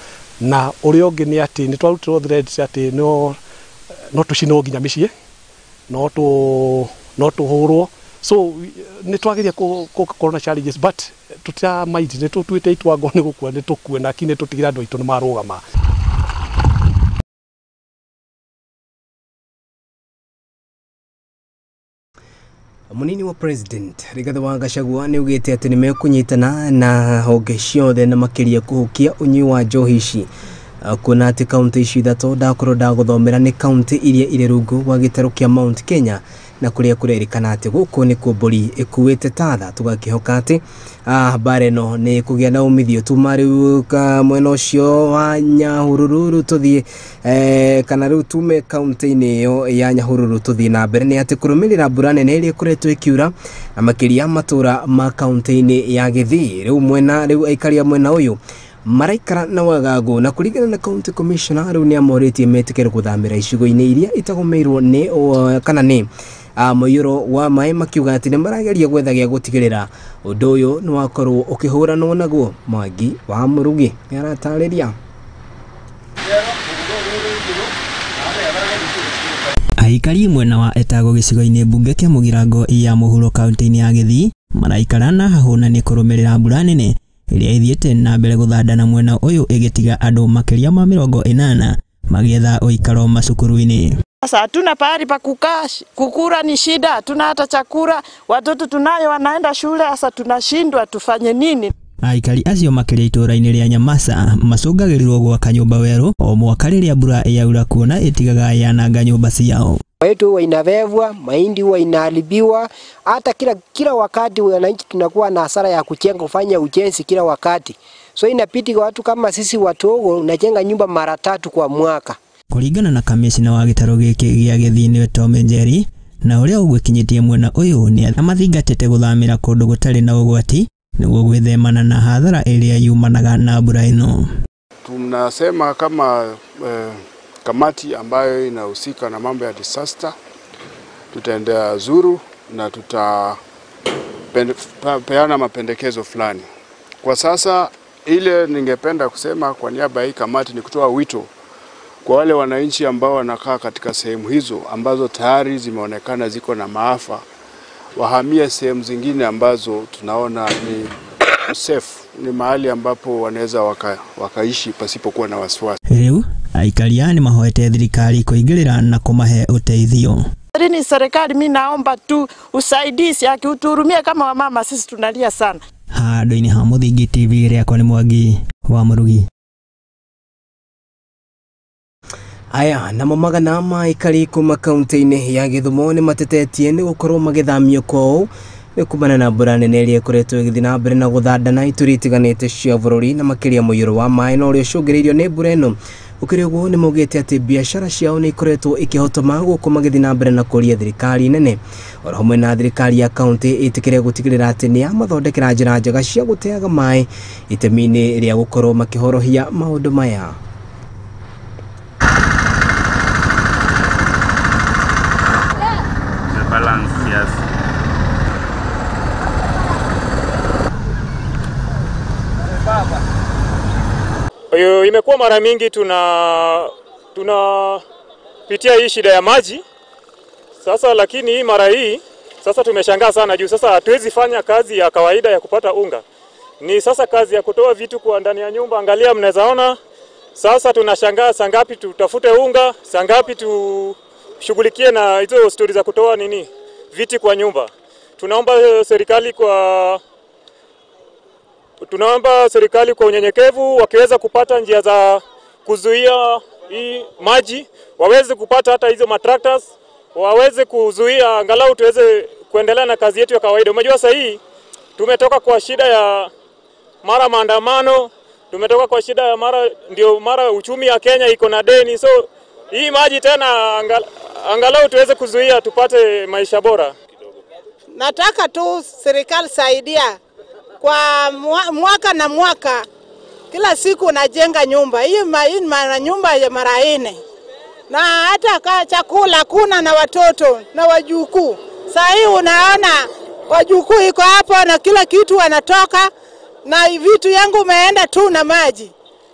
Speaker 21: na uria ungi ni ati ni twarutirwo threads ati no tucino nginya micii no tuhurwo so ni twageria corona challenges but tutia might ni tutwite itwango ni gukua ni tukue na kine tutigira andu aitu ni marugama.
Speaker 1: Munini wa president Rigathi wa Gachagua ni ugite ati nimekunyitana na honge ciothe na makiria kuhukia unyi wa njohi ici kuna ati kaunti ici ithatu ndakorwo ndaguthomera ni kaunti iria ire rungu wa gitaro kia Mount Kenya na kuria kurerikana ati guku ni kumburi ikuite tatha tugakihoka ati bare no ni kugia na umithio tumari ka mwena ucio wa Nyahururu tuthie kana riu tume kaunti-ini yo ya Nyahururu tuthie na mbere ni ati kurumirira mbura nene iria kuretwo ikiura amakiria matura ma kaunti-ini ya Githii riu aikaria mwena uyu maraikara na wagagu na kuringana na county commissioner riu ni amoritie metikere kuthamira icigo-ini iria itagomeirwo ni kana ni moyoro wa mai makiuga ati ni marageria gwethagia gutigirira undu uyu ni wakorwo ukihuranwo naguo. Mwangi wa Murugi ni aratariria
Speaker 2: aikari mwena wa etago gicigo-ini mbunge kia Mugirango ya Mohoro kaunti-ini ya Githii maraikara na hahuna ni kurumirira mbura nene iria ithiete na mbere guthandana mwena uyu igitiga andu makiria ma 80 magietha uikaro macukuru-ini.
Speaker 22: Sasa hatuna pahali pa kukaa, kukura ni shida, hatuna hata chakula, watoto tunayo wanaenda shule, sasa tunashindwa tufanye nini?
Speaker 2: Aikari acio makiria itura-ini ria Nyamasa macungagirirwo gwaka nyumba weru o mwaka riria mbura yaura kuona itigaga yananga nyumba ciao.
Speaker 23: Wetu huwa inavevwa, mahindi huwa inaharibiwa, hata kila wakati wananchi tunakuwa na hasara ya kujenga kufanya ujenzi kila wakati. So inapiti kwa watu kama sisi watogo unajenga nyumba mara 3 kwa mwaka.
Speaker 2: Kuringana na kamishina wa gitaro giki gia Githii ni Tom Njeri na uria ugwikinyitie mwena uyu ni amathingatite guthamira kundu gutari na ugwati niguo gwithemana na hadhara iria yumanaga na mbura ino.
Speaker 24: Tunasema kama kamati ambayo inahusika na mambo ya disaster tutaendea zuru na tutapeana mapendekezo fulani. Kwa sasa ile ningependa kusema kwa niaba ya hii kamati ni kutoa wito kwa wale wananchi ambao wanakaa katika sehemu hizo ambazo tayari zimeonekana ziko na maafa, wahamie sehemu zingine ambazo tunaona ni safe, ni mahali ambapo wanaweza wakaishi pasipokuwa na wasiwasi.
Speaker 2: Riu aikaria ni mahoete thirikari kuingirira na kumahe uteithio.
Speaker 22: Ni serikali, mimi naomba tu usaidizi akiuturumia kama wamama, sisi tunalia sana.
Speaker 2: Handu-ini ha Muthingi TV riakwa ni Mwangi wa Murugi.
Speaker 1: Aya na magana maikari kuma kaunti-ini ya Githumo ni matetetie ni gukorwo magithamio kwao ni kumana na mbura nene iria ikoretwo igithii na mbere na guthandana ituri itiganite cia bururi na makiria muiyuro wa mai no uria ucungiriirio ni mbura ino. Ukiri uguo ni mugite ati biashara ciao ni ikoretwo ikihotoma guku magithii na mbere na kuria thirikari nene oro hamwe na thirikari ya kaunti itikire gutigirira ati ni amathondekera njira njega cia guteaga mai itemi-ini ria gukorwo makihorohia maundu maya.
Speaker 25: Imekuwa mara mingi tunapitia hii shida ya maji. Sasa lakini hii mara hii sasa tumeshangaa sana juu sasa hatuwezi fanya kazi ya kawaida ya kupata unga. Ni sasa kazi ya kutoa vitu kwa ndani ya nyumba. Angalia, mnaweza ona sasa tunashangaa saa ngapi tutafute unga, saa ngapi tushughulikie na hizo stories za kutoa viti kwa nyumba. Tunaomba serikali kwa unyenyekevu wakiweza kupata njia za kuzuia hii maji, waweze kupata hata hizo matractors, waweze kuzuia angalau tuweze kuendelea na kazi yetu ya kawaida. Unajua sasa hii tumetoka kwa shida ya mara maandamano, tumetoka kwa shida ya mara uchumi ya Kenya iko na deni. So hii maji tena angalau tuweze kuzuia tupate maisha bora.
Speaker 3: nataka tu serikali saidia kwa mwaka na mwaka, kila siku najenga nyumba. Hii nyumba ya mara 4. Na hata chakula kuna na watoto na wajukuu. Sasa hii unaona wajukuu iko hapo na kila kitu wanatoka na vitu yangu umeenda tu na maji.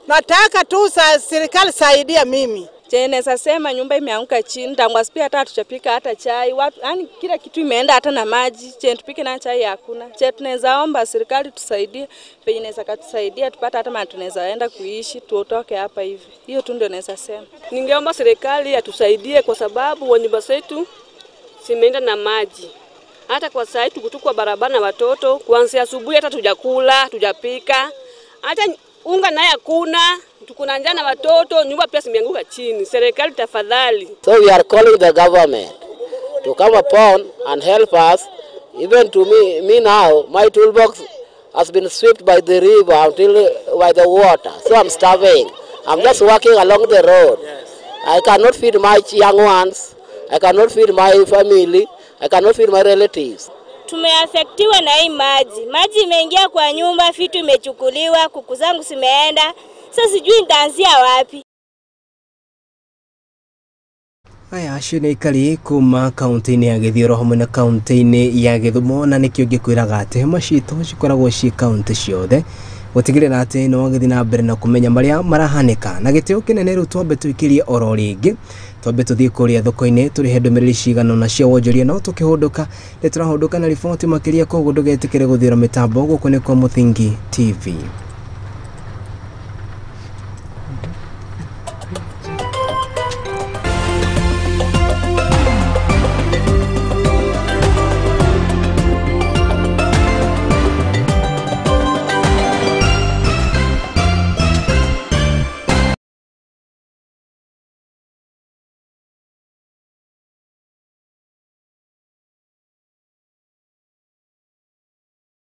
Speaker 3: Nataka tu serikali saidia mimi.
Speaker 4: Chene sasema nyumba imeanguka chini, tangwasi pia hata tuchapika hata chai. Watu yani kila kitu imeenda hata na maji. Chene tupike na chai hakuna. Chene tunaweza omba serikali tusaidie, penye inaweza katusaidia tupate hata maana tunaweza enda kuishi, tuotoke hapa hivi. Hiyo tu ndio naweza sema.
Speaker 5: Ningeomba serikali atusaidie kwa sababu nyumba zetu zimeenda na maji. Hata kwa sasa tuko kwa barabara na watoto, kuanzia asubuhi hata tujakula, tujapika. Hata unga naye hakuna, tuko na njaa na watoto, nyumba pia zimeanguka chini. Serikali tafadhali.
Speaker 6: So we are calling the government to come upon and help us. Even to me now, my toolbox has been swept by the river until by the water. So I'm starving. I'm just walking along the road. I cannot feed my young ones. I cannot feed my family. I cannot feed my relatives.
Speaker 7: Tumeafektiwa na hii maji. Maji imeingia kwa nyumba, vitu imechukuliwa, kuku zangu zimeenda. Sasa sijui nitaanzia wapi.
Speaker 1: Aya acio nĩ aikari kuma kaunti-inĩ ya Gĩthioro hamwe na kaunti-inĩ ya Gĩthumo, na nĩkĩo ngĩkwĩraga atĩ hema citũ cikoragwo ci kaunti ciothe gũtigĩrĩra atĩ no gĩthiĩ na mbere na kũmenya marĩa marahanĩka. Na gĩtĩo kĩnene rĩu twambe tũikĩrie oro rĩngĩ, twambe tũthiĩ kũrĩa thoko-inĩ tũrĩhe ndũmĩrĩri cigana ũna cia wonjoria, no tũkĩhũndũka nĩ tũrahũndũka na riboti makĩria, koguo ndũgetĩkĩre gũthiĩra mĩtambo gũkũ nĩ kwa Muthingi TV.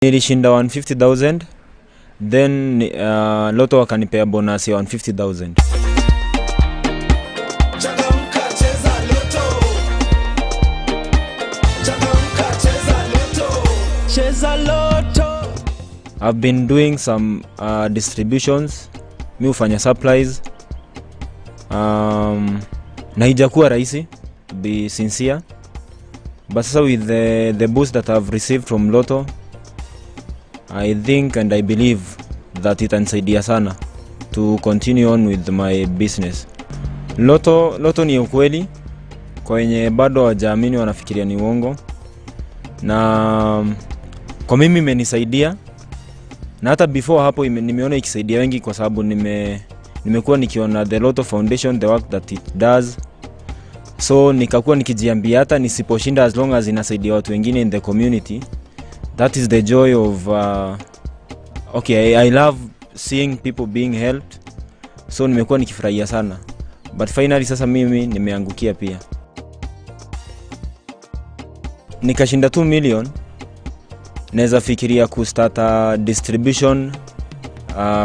Speaker 26: Nilishinda 150,000, then Lotto wakanipea bonus ya 150,000. I've been doing some distributions, mi ufanya supplies, na haijakuwa rahisi, be sincere, but sasa with the boost that I've received from Lotto, I think and I believe that itanisaidia sana to continue on with my business. Lotto ni ukweli, kwa wenye bado hawajaamini wanafikiria ni uongo, na kwa mimi imenisaidia, na hata before hapo nimeona ikisaidia wengi, kwa sababu nimekuwa nikiona the Lotto Foundation, the work that it does. So nikakuwa nikijiambia hata nisiposhinda, as long as inasaidia watu wengine in the community, that is the joy of I love seeing people being helped. So nimekuwa nikifurahia sana, but finally sasa mimi nimeangukia pia, nikashinda 2 million. Naweza fikiria ku start a distribution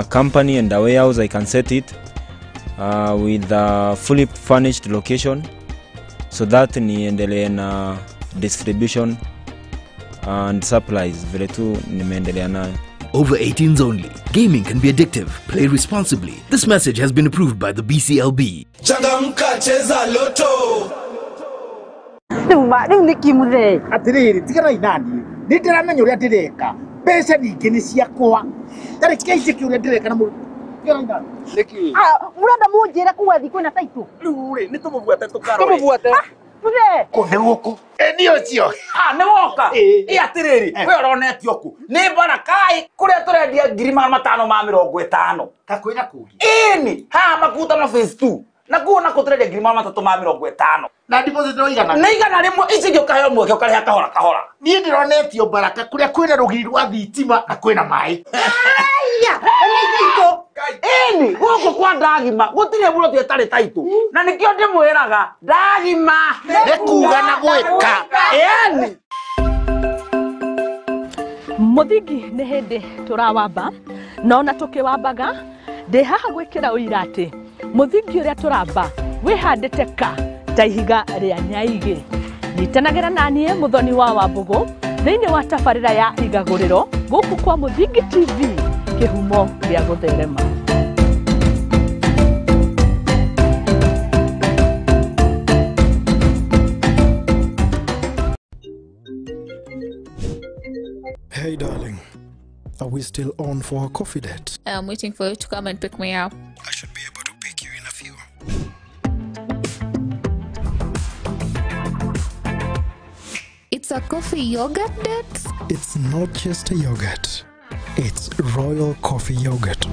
Speaker 26: company and a warehouse. I can set it with a fully furnished location, so that niendelee na distribution and supplies vile tu nimeendelea nayo.
Speaker 27: Over 18s only. Gaming can be addictive. Play responsibly. This message has been approved by the BCLB.
Speaker 28: Changamka cheza Lotto.
Speaker 13: Riu niki muthe atiriri tigana inani nindiramenya uria ndireka mbeca nyingi ni ciakwa tari keije ki uria ndireka na
Speaker 28: Niki
Speaker 13: murenda munjira kuwa thiku na taitu
Speaker 28: riu ri ni tumubuate tukaro
Speaker 13: tumubuate muthe
Speaker 28: kunde guku ni ucio
Speaker 13: ni woka
Speaker 28: atiriri we uronetio ku ni barakai kuria turendia 550
Speaker 13: kakwira kugi
Speaker 28: ini ha makuta na phase 2 na kuona kuturendia 350
Speaker 13: na deposit no igana
Speaker 28: na igana rimwe ici gyo kayo mweke ukari kahora kahora
Speaker 13: ni ndironetio baraka kuria kwina rugiri rwa thitima na kwina mai
Speaker 28: aya nikito ini goko kwa ndagima gutire buro tietari taitu na nikio ndimwiraga ndagima
Speaker 13: nekuga na gwika
Speaker 28: yani
Speaker 14: Muthingi nĩ hĩndĩ tũrawamba, no na tũkĩwambaga ndĩ haha gwĩkĩra ũira atĩ mũthingi ũrĩa tũramba wĩhandĩte ka ta ihiga rĩa nyaigĩ. Nyitanagĩra na niĩ Mũthoni wa Wambũgũ thĩinĩ wa tabarĩra ya igagũrĩro gũkũ kwa Muthingi TV, kĩhumo gĩa gũtherema.
Speaker 8: Hey darling, are we still on for a coffee date?
Speaker 9: I'm waiting for you to come and pick me up.
Speaker 8: I should be able to pick you in a few.
Speaker 9: It's a coffee yogurt date?
Speaker 8: It's not just a yogurt, it's royal coffee yogurt.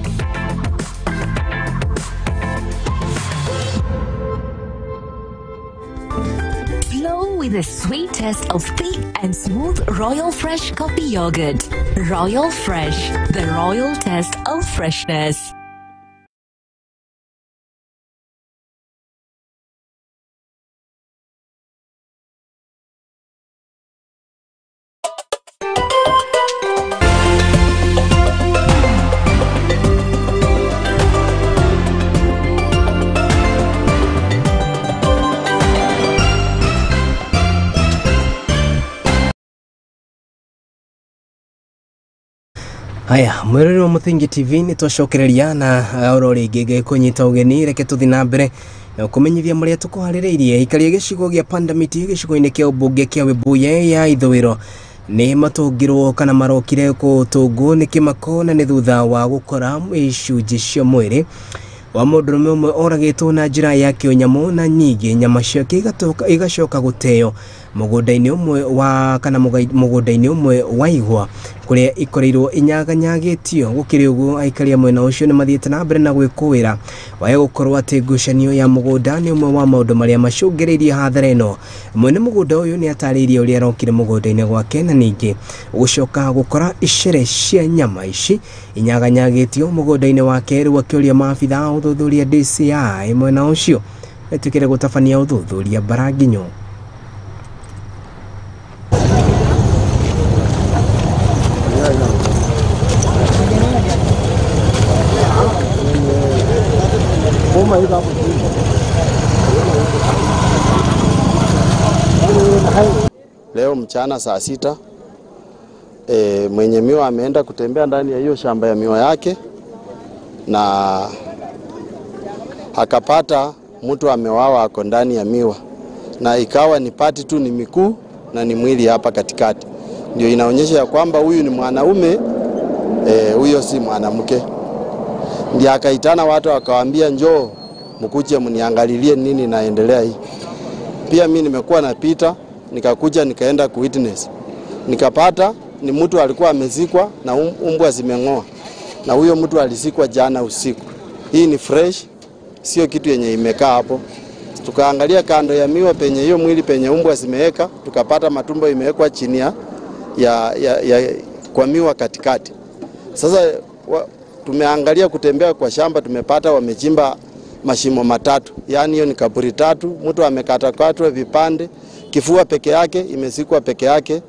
Speaker 10: Flow with the sweet taste of thick and smooth Royal Fresh coffee yogurt. Royal Fresh, the royal taste of freshness.
Speaker 1: Haya, mwirori wa Muthingi TV ni twacokereria na orori ngege kunyita ugeni reke tuthi na mbere na kumenyithia muria tukuhaririirie ikaria gicigo gia Pandamiti gicigo-ini kia ubunge kia Webuye ya ithwiro ni matungirwo kana marokire kutungu ni kimako na ni thutha wa gukora icunji cia mwiri wa mundurume umwe oragitwo na njira ya kionyamu na nyingi nyama ciake igacoka guteo mugunda-ini umwe wa kana mugunda-ini umwe wa igwa kuria ikoreirwo inyaganyagitio gukiri uguo aikaria mwena ucio ni mathiete na mbere na gwikuwira wae gukorwo ati ngucanio ya mugunda ni umwe wa maundu maria macungiriirie hathara ino. Mwene mugunda uyu ni atariirie uria arokire mugunda-ini gwake na ningi gucoka gukora icere cia nyama ici inyaganyagitio mugunda-ini wake riu akioria maabitha uthuthuria DCI mwena ucio etukire gutabania uthuthuria Baraginyo.
Speaker 11: Leo mchana saa 6 mwenye miwa ameenda kutembea ndani ya hiyo shamba ya miwa yake na akapata mtu amewawa ako ndani ya miwa na ikawa ni pati tu ni mikuu na ni mwili hapa katikati. Ndio inaonyesha ya kwamba huyu ni mwanaume, huyo si mwanamke. Ndio akaitana watu akawaambia njoo mkuje mniangalilie nini naendelea hii. Pia mimi nimekuwa napita nikakuja nikaenda kuwitness. Nikapata ni mtu alikuwa amezikwa na umbwa zimeng'oa. Na huyo mtu alizikwa jana usiku. Hii ni fresh, sio kitu yenye imekaa hapo. Tukaangalia kando ya miwa penye hiyo mwili penye umbwa zimeweka, tukapata matumbo imewekwa chini ya kwa miwa katikati. Sasa tumeangalia kutembea kwa shamba tumepata wamechimba mashimo matatu. Yaani hiyo ni kaburi tatu, mtu amekata-katwa vipande, kifua peke yake imesikwa peke yake,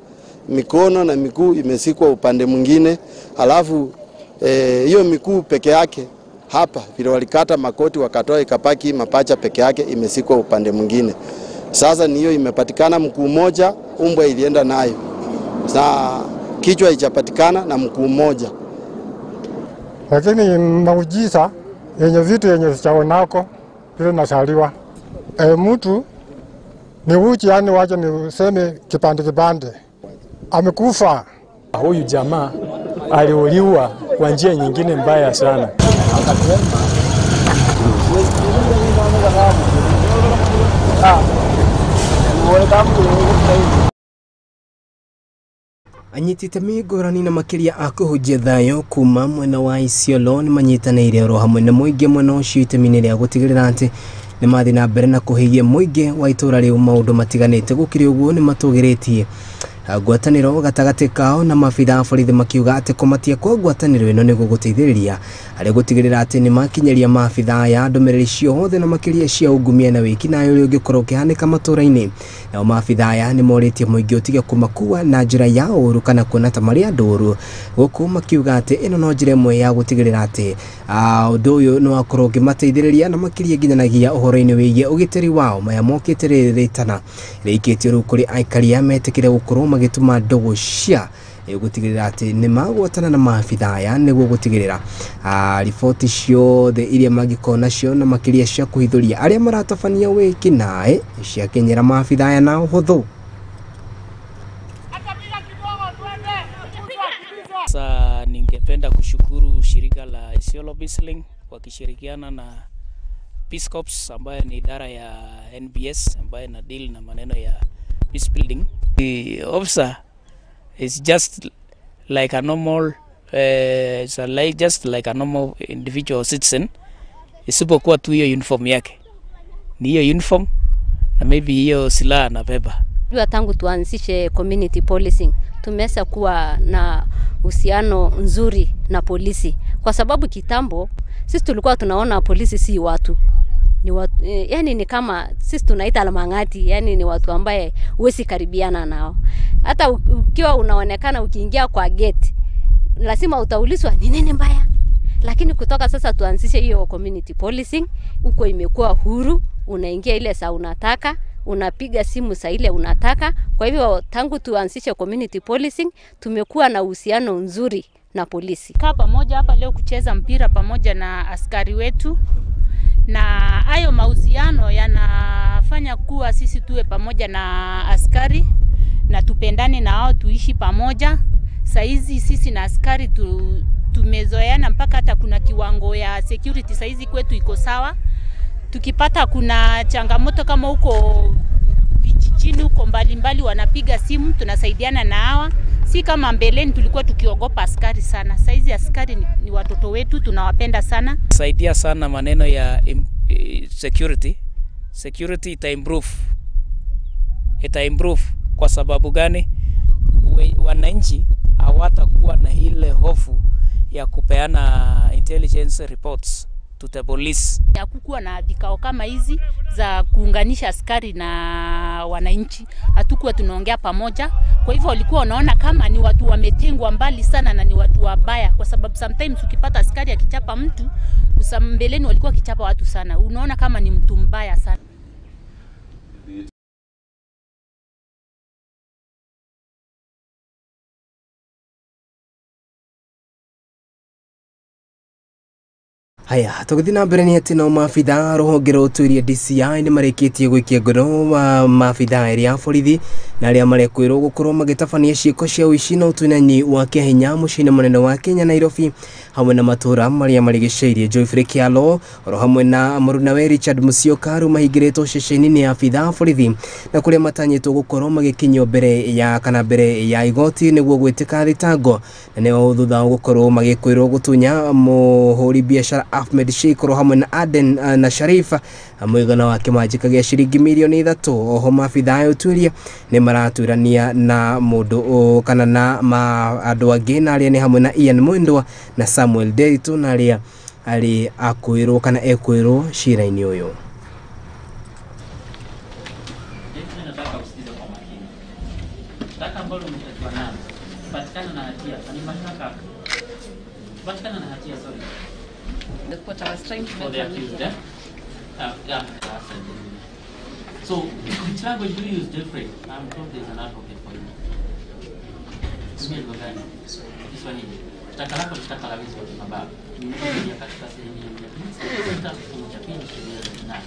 Speaker 11: mikono na miguu imesikwa upande mwingine, alafu hiyo miguu peke yake hapa vile walikata makoti wakatoa ikapaki mapacha peke yake imesikwa upande mwingine. Sasa ni hiyo imepatikana mguu mmoja, umbwa ilienda nayo. Na kichwa ichapatikana na mguu mmoja.
Speaker 12: Lakini maujiza yenye vitu yenye sichaonako vile nasaliwa. Mtu ni uchi, yani waje ni useme kipande amekufa.
Speaker 21: Huyu jamaa aliuliwa kwa njia nyingine mbaya sana.
Speaker 1: Anyitite migorani na makiria akuhujia thayo kuma mwena wa Isiolo ni manyitanaire oro hamwe na muingi mwena ucio itemini ria gutigirira ati ni mathi na mbere na kuhigia muingi wa itura riu maundu matiganite gukiri uguo ni matugiritie ngwataniro gatagati kao na mabitha borithi makiuga ati kumatia kwa ngwataniro ino ni guguteithiriria ari gutigirira ati ni makinyeria mabitha ya ndumiriri ciothe na makiria cia ungumia na wiki nayo uri ugikorwo kihanika matura-ini. Na mabitha aya ni moritie muingi utige kumakua na njira ya uru kana kuona ta mari anduru guku makiuga ati ino no njira imwe ya gutigirira ati undu uyu no akorwo ngimateithiriria na makiria nginyanagia uhoro-ini wigie ugitiri wao maya mokite ritana rikitio riu kuri aikaria metikire gukorwo magituma ndogo cia gutigirira ati ni magwatana na maabitha aya niguo gutigirira riboti ciothe iria magikona cio na makiria cia kuhithuria aria maratabania wiki nae cia kenyera maabitha aya na uhuthu.
Speaker 15: Sasa ningependa kushukuru shirika la Isiolo Bisling wakishirikiana na Peace Corps ambayo ni idara ya NBS ambayo ina deal na maneno ya peace building. The officer is just like a normal just like a normal individual citizen, isipokuwa tu hiyo uniform yake ni hiyo uniform na maybe hiyo silaha anabeba.
Speaker 16: Tangu tuanzishe community policing tumeweza kuwa na uhusiano nzuri na polisi, kwa sababu kitambo sisi tulikuwa tunaona polisi si watu, ni watu, yani ni kama sisi tunaita alamangati, yani ni watu ambaye huwezi karibiana nao. Hata ukiwa unaonekana ukiingia kwa gate lazima utaulizwa ni nini mbaya. Lakini kutoka sasa tuanzishe hiyo community policing, huko imekuwa huru, unaingia ile saa unataka, unapiga simu saa ile unataka. Kwa hivyo tangu tuanzishe community policing tumekuwa na uhusiano nzuri na polisi.
Speaker 17: Kaa pamoja hapa leo kucheza mpira pamoja na askari wetu, na hayo mahusiano yanafanya kuwa sisi tuwe pamoja na askari na tupendane na hao, tuishi pamoja. Saizi sisi na askari tumezoeana mpaka hata kuna kiwango ya security saizi kwetu iko sawa. Tukipata kuna changamoto kama huko vijijini huko mbalimbali wanapiga simu, tunasaidiana na hawa. Si kama mbeleni tulikuwa tukiogopa askari sana. Saizi askari ni watoto wetu, tunawapenda sana.
Speaker 15: Saidia sana maneno ya security. Security ita improve kwa sababu gani? Wananchi hawatakuwa na ile hofu ya kupeana intelligence reports to the police.
Speaker 17: Hakukuwa na vikao kama hizi za kuunganisha askari na wananchi, hatukuwa tunaongea pamoja. Kwa hivyo walikuwa wanaona kama ni watu wametengwa mbali sana na ni watu wabaya, kwa sababu sometimes ukipata askari akichapa mtu, mbeleni walikuwa kichapa watu sana, unaona kama ni mtu mbaya sana.
Speaker 1: Haya, tugithina mbere ni ati no maabitha ruhongero tuirie DCI ni mareketie gwikia ngono wa maabitha eri ya borithi na aria marekwirwo gukorwo magitabania ciiko cia uici na utunyanyi wa kihinya mucii munene wa Kenya Nairobi hamwe na matura maria marigiceirie Joyfrey Kialo oro hamwe na Muruna Richard Musyoka mahingiritwo ceceni-ini ya abitha borithi na kuria matanyitwo gukorwo magikinyio mbere ya igoti niguo gwitika thitango na nio thutha gukorwo magikwirwo gutunya muhuri biashara Ahmed Sheikh oro hamwe na Aden na Sharifa mwigana wake majikagia ciringi milioni 3. Oho maabitha ayo tuirie ni maraturania na mundu kana na andu angi na aria ni hamwe na Ian Mwendwa na Samuel Derito na aria ali akwirwo kana ekwirwo cira-ini uyu.
Speaker 18: What I was trying to make
Speaker 19: So, which language do you use, Jeffrey? I'm told there's an advocate for you. Kiswahili. Shtaka lako ni shtaka la wizi wa kimabavu. Nimekuja katika sehemu ya kifungu cha pili sheria za jinai.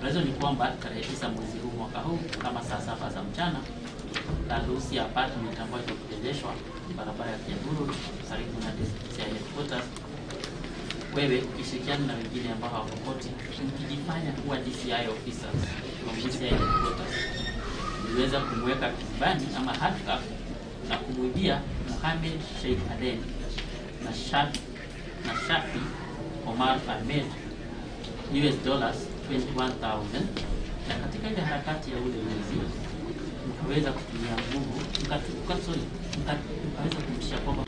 Speaker 19: Reason ni kwamba tarehe 9 mwezi huu mwaka huu kama saa 7 za mchana landlord ya apartment ambayo ilirejeshwa barabara ya Kiambu karibu na DCI headquarters, wewe ukishirikiana na wengine ambao hawakoti mkijifanya kuwa DCI officers wa DCI headquarters, uliweza kumweka kibani ama handcuff na kumwibia Mohamed Sheikh Aden na Shafi Omar Ahmed $21,000, na katika ile harakati ya ule wizi mkaweza kutumia nguvu mkaweza kumshia kwamba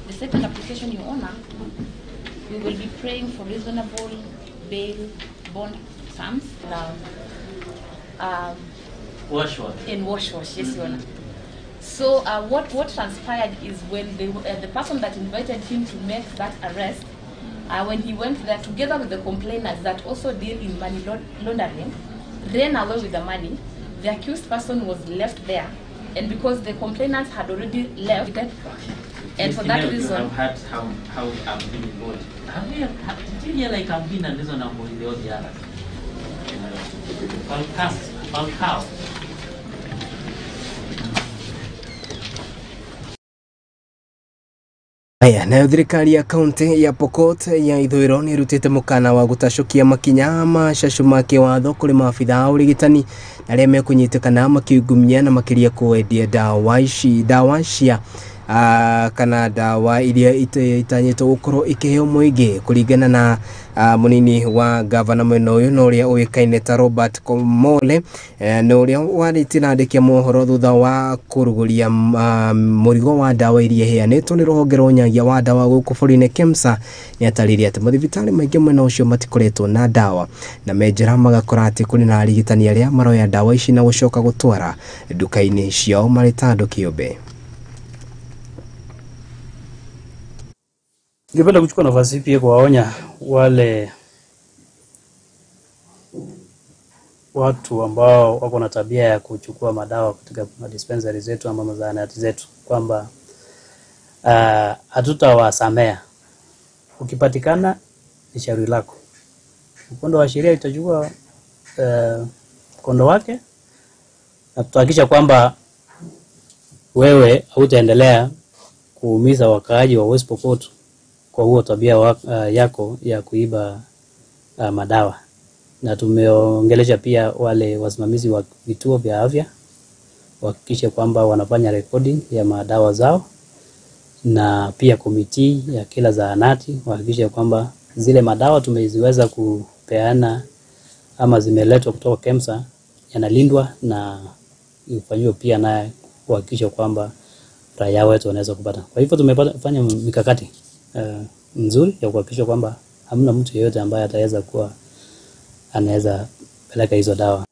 Speaker 18: the second application you honor, we will be praying for reasonable bail bond terms in wash, yes, Your Honor. So what transpired is when the person that invited him to make that arrest, when he went there together with the complainants that also deal in money laundering, ran away with the money. The accused person was left there And because the complainants had already left, and for that reason,
Speaker 19: I've heard how I've been involved. Did you hear like I've been a reason with all the others? About how?
Speaker 1: Aya, nayo thirikari ya kaunti ya Pokot ya ithũĩro nĩ ĩrutĩte mũkana wa gũtacũkia makinya macacũ ma kĩwatho kũrĩ maabitha a ũrigitani arĩa mekũnyitĩkana makiungumania na makĩria kwendia ndawa cia kana ndawa iria itanyĩtwo gũkorwo ikĩheo mũingĩ kũringana na mũnini wa gavana mwena ũyũ na ũrĩa ũĩkaine ta Robert Komole na ũrĩa warĩtie na andĩki a mohoro thutha wa kũrugũria mũrigo wa ndawa iria iheanĩtwo nĩ rũhonge rwa ũnyagia wa ndawa gũkũ bũrũri-inĩ KEMSA nĩ atarĩirie atĩ mathibitarĩ maingĩ mwena ũcio matikoretwo na ndawa na menjera magakora atĩ kũrĩ na arigitani arĩa maroya ndawa ici na gũcoka gũtwara nduka-inĩ ciao marĩ ta andũ kĩũmbe.
Speaker 2: Ningependa kuchukua nafasi pia kuwaonya wale watu ambao wako na tabia ya kuchukua madawa katika dispensary zetu ama zahanati zetu kwamba hatutawasamea. Ukipatikana ni shauri lako. Mkondo wa sheria itachukua mkondo wake na tutahakikisha kwamba wewe hautaendelea kuumiza wakaaji wa West Pokot kwa huo tabia yako ya kuiba madawa. Na tumeongelesha pia wale wasimamizi wa vituo vya afya wahakikishe kwamba wanafanya recording ya madawa zao, na pia komiti ya kila zahanati wahakikishe kwamba zile madawa tumeziweza kupeana ama zimeletwa kutoka KEMSA yanalindwa na ifanywe pia na kuhakikisha kwamba raia wetu wanaweza kupata. Kwa hivyo tumefanya mikakati nzuri ya kuhakikisha kwamba hamna mtu yeyote ambaye ataweza kuwa anaweza peleka hizo dawa.